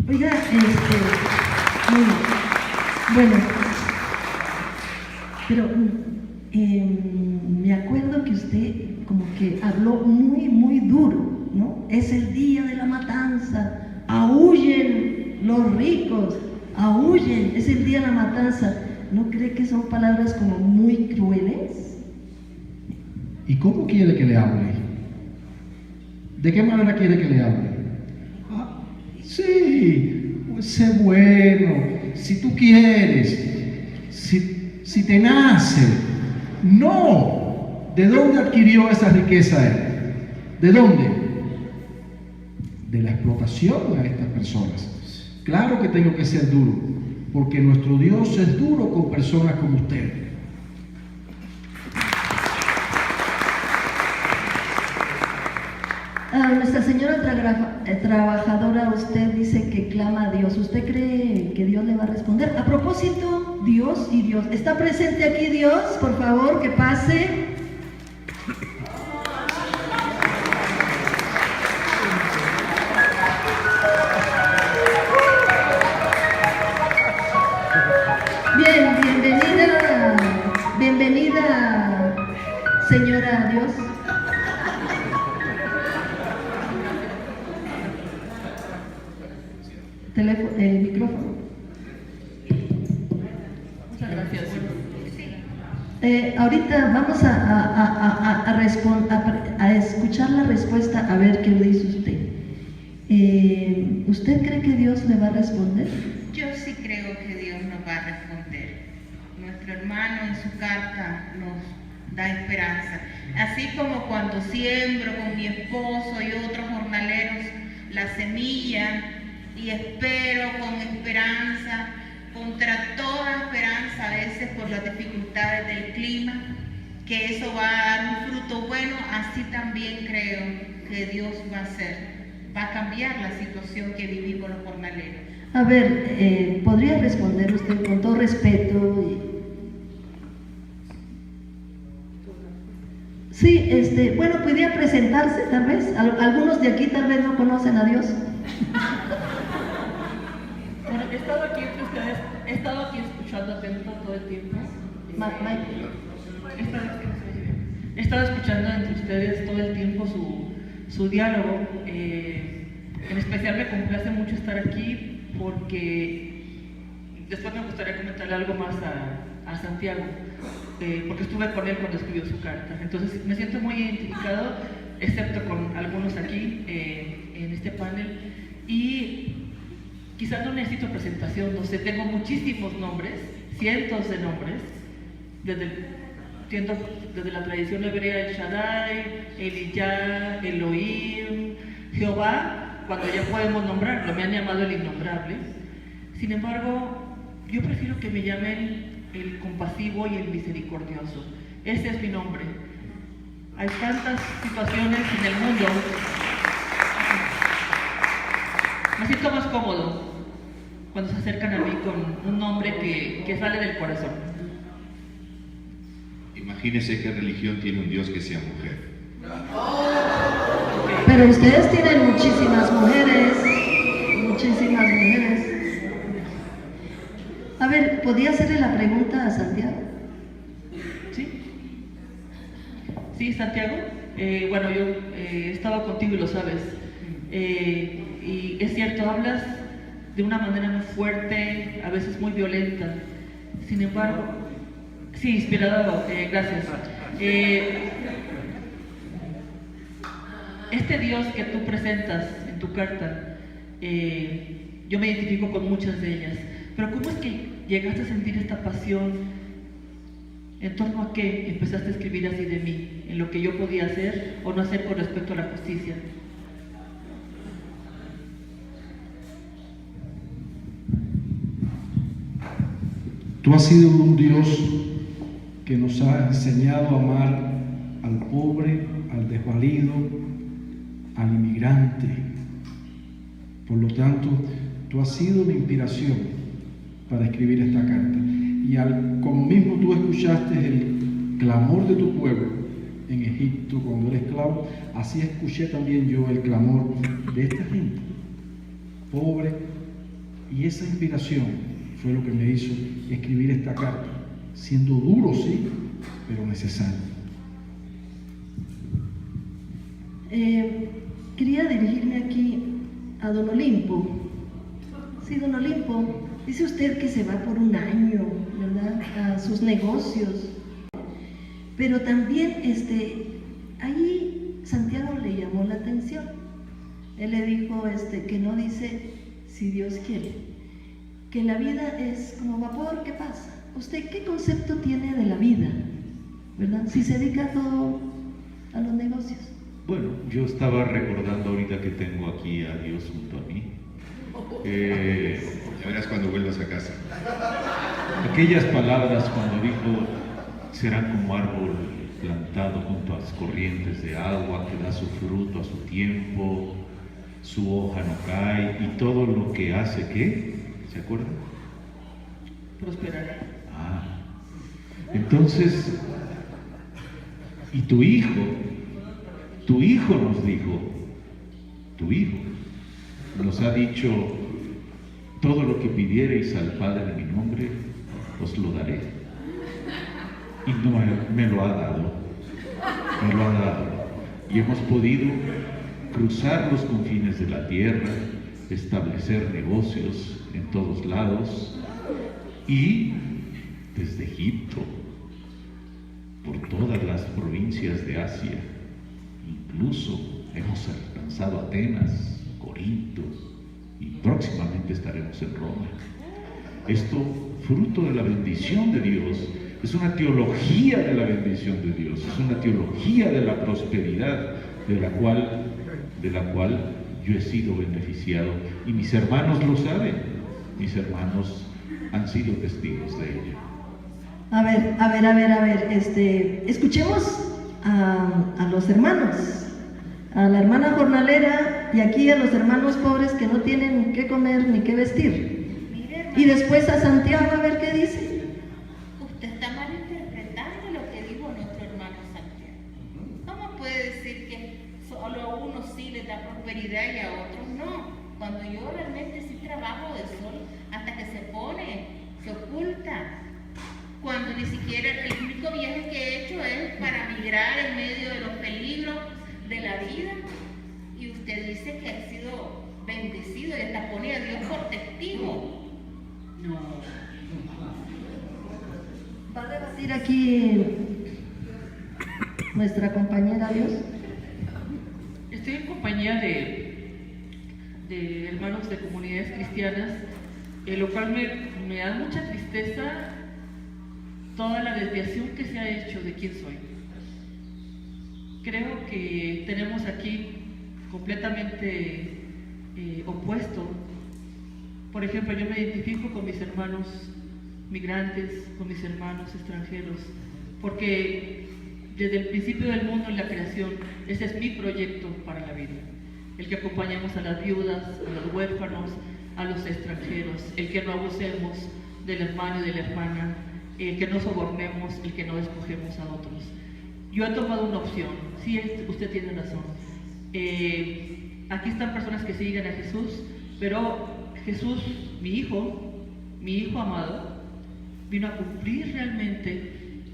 Oiga, muy bueno, pero me acuerdo que usted como que habló muy duro, ¿no? Es el día de la matanza, aúllen los ricos, aúllen, es el día de la matanza. ¿No cree que son palabras como muy crueles? ¿Y cómo quiere que le hable? ¿De qué manera quiere que le hable? Ah, sí, pues sé bueno, si tú quieres, si te nace. No, ¿de dónde adquirió esa riqueza él? ¿De dónde? De la explotación a estas personas. Claro que tengo que ser duro, porque nuestro Dios es duro con personas como usted. Nuestra señora trabajadora, usted dice que clama a Dios. ¿Usted cree que Dios le va a responder? A propósito, Dios y Dios. ¿Está presente aquí Dios? Por favor, que pase. Bien, bienvenida, señora Dios. Micrófono. Muchas gracias. Ahorita vamos a escuchar la respuesta, a ver qué le dice usted. ¿Usted cree que Dios le va a responder? Yo sí creo que Dios nos va a responder. Nuestro hermano en su carta nos da esperanza. Así como cuando siembro con mi esposo y otros jornaleros la semilla y espero con esperanza, contra toda esperanza, a veces por las dificultades del clima, que eso va a dar un fruto bueno, así también creo que Dios va a cambiar la situación que vivimos los jornaleros. A ver, ¿podría responder usted con todo respeto? Sí, bueno, podría presentarse tal vez. Algunos de aquí tal vez no conocen a Dios. Bueno, he estado aquí entre ustedes, he estado aquí escuchando atento todo el tiempo. He estado escuchando entre ustedes todo el tiempo su diálogo. En especial me complace mucho estar aquí porque después me gustaría comentarle algo más a Santiago, porque estuve con él cuando escribió su carta. Entonces me siento muy identificado, excepto con algunos aquí en este panel. Y quizás no necesito presentación, no sé, tengo muchísimos nombres, cientos de nombres, desde la tradición hebrea, el Shaddai, Eliyah, Elohim, Jehová, cuando ya podemos nombrarlo, me han llamado el innombrable. Sin embargo, yo prefiero que me llamen el compasivo y el misericordioso. Ese es mi nombre. Hay tantas situaciones en el mundo. Me siento más cómodo cuando se acercan a mí con un nombre que sale del corazón. Imagínese qué religión tiene un Dios que sea mujer. Pero ustedes tienen muchísimas mujeres, muchísimas mujeres. A ver, ¿podría hacerle la pregunta a Santiago? ¿Sí? Sí, Santiago. Bueno, yo he estado contigo y lo sabes. Y es cierto, hablas de una manera muy fuerte, a veces muy violenta. Sin embargo, sí, inspirado, gracias. Este Dios que tú presentas en tu carta, yo me identifico con muchas de ellas. Pero ¿cómo es que llegaste a sentir esta pasión? ¿En torno a qué empezaste a escribir así de mí? ¿En lo que yo podía hacer o no hacer con respecto a la justicia? Tú has sido un Dios que nos ha enseñado a amar al pobre, al desvalido, al inmigrante. Por lo tanto, tú has sido mi inspiración para escribir esta carta. Y como mismo tú escuchaste el clamor de tu pueblo en Egipto cuando eres esclavo, así escuché también yo el clamor de esta gente, pobre, Y esa inspiración fue lo que me hizo escribir esta carta, siendo duro, sí, pero necesario. Quería dirigirme aquí a don Olimpo. Sí, don Olimpo, dice usted que se va por un año, ¿verdad?, a sus negocios. Pero también ahí Santiago le llamó la atención. Él le dijo que no dice si Dios quiere, que la vida es como vapor que pasa. ¿Usted qué concepto tiene de la vida, verdad? Si se dedica todo a los negocios. Bueno, yo estaba recordando ahorita que tengo aquí a Dios junto a mí. Ya verás cuando vuelvas a casa. Aquellas palabras cuando dijo, serán como árbol plantado junto a las corrientes de agua, que da su fruto a su tiempo, su hoja no cae, y todo lo que hace, ¿qué? ¿Se acuerdan? Prosperará. Entonces, y tu hijo nos dijo, tu hijo nos ha dicho, todo lo que pidiereis al Padre en mi nombre, os lo daré. Y no, me lo ha dado, y hemos podido cruzar los confines de la tierra, establecer negocios en todos lados, y desde Egipto, por todas las provincias de Asia, incluso hemos alcanzado Atenas, Corinto, y próximamente estaremos en Roma. Esto, fruto de la bendición de Dios, es una teología de la bendición de Dios, es una teología de la prosperidad de la cual yo he sido beneficiado, y mis hermanos lo saben, mis hermanos han sido testigos de ello. A ver, escuchemos a los hermanos, a la hermana jornalera y aquí a los hermanos pobres que no tienen qué comer ni qué vestir. Mire, hermano, Y después a Santiago a ver qué dice. usted está malinterpretando lo que dijo nuestro hermano Santiago. ¿Cómo puede decir que solo a unos sí les da prosperidad y a otros no? Cuando yo realmente sí trabajo de sol hasta que se oculta. Cuando ni siquiera el único viaje que he hecho es para migrar en medio de los peligros de la vida. Y usted dice que ha sido bendecido y hasta pone a Dios por testigo. No. ¿Va a debatir aquí nuestra compañera Dios? Estoy en compañía de hermanos de comunidades cristianas, lo cual me da mucha tristeza toda la desviación que se ha hecho de quién soy. Creo que tenemos aquí completamente opuesto. Por ejemplo, yo me identifico con mis hermanos migrantes, con mis hermanos extranjeros, porque desde el principio del mundo y la creación, ese es mi proyecto para la vida. El que acompañemos a las viudas, a los huérfanos, a los extranjeros, el que no abusemos del hermano y de la hermana, el que no sobornemos, el que no escogemos a otros. Yo he tomado una opción, sí, usted tiene razón. Aquí están personas que siguen a Jesús, pero Jesús, mi hijo amado, vino a cumplir realmente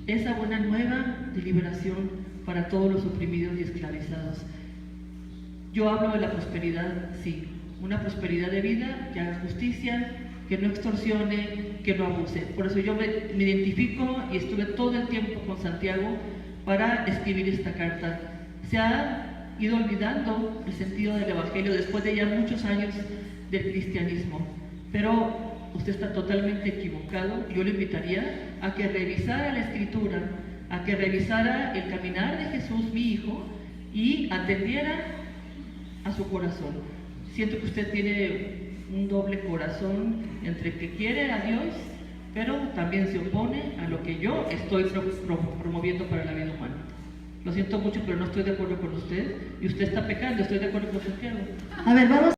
esa buena nueva de liberación para todos los oprimidos y esclavizados. Yo hablo de la prosperidad, sí, una prosperidad de vida que haga justicia, que no extorsione, que no abuse. Por eso yo me identifico y estuve todo el tiempo con Santiago para escribir esta carta. Se ha ido olvidando el sentido del Evangelio después de ya muchos años del cristianismo, pero usted está totalmente equivocado. Yo le invitaría a que revisara la Escritura, a que revisara el caminar de Jesús, mi hijo, y atendiera a su corazón. Siento que usted tiene un doble corazón entre que quiere a Dios, pero también se opone a lo que yo estoy promoviendo para la vida humana. Lo siento mucho, pero no estoy de acuerdo con usted, y usted está pecando. Estoy de acuerdo con Santiago. A ver, vamos.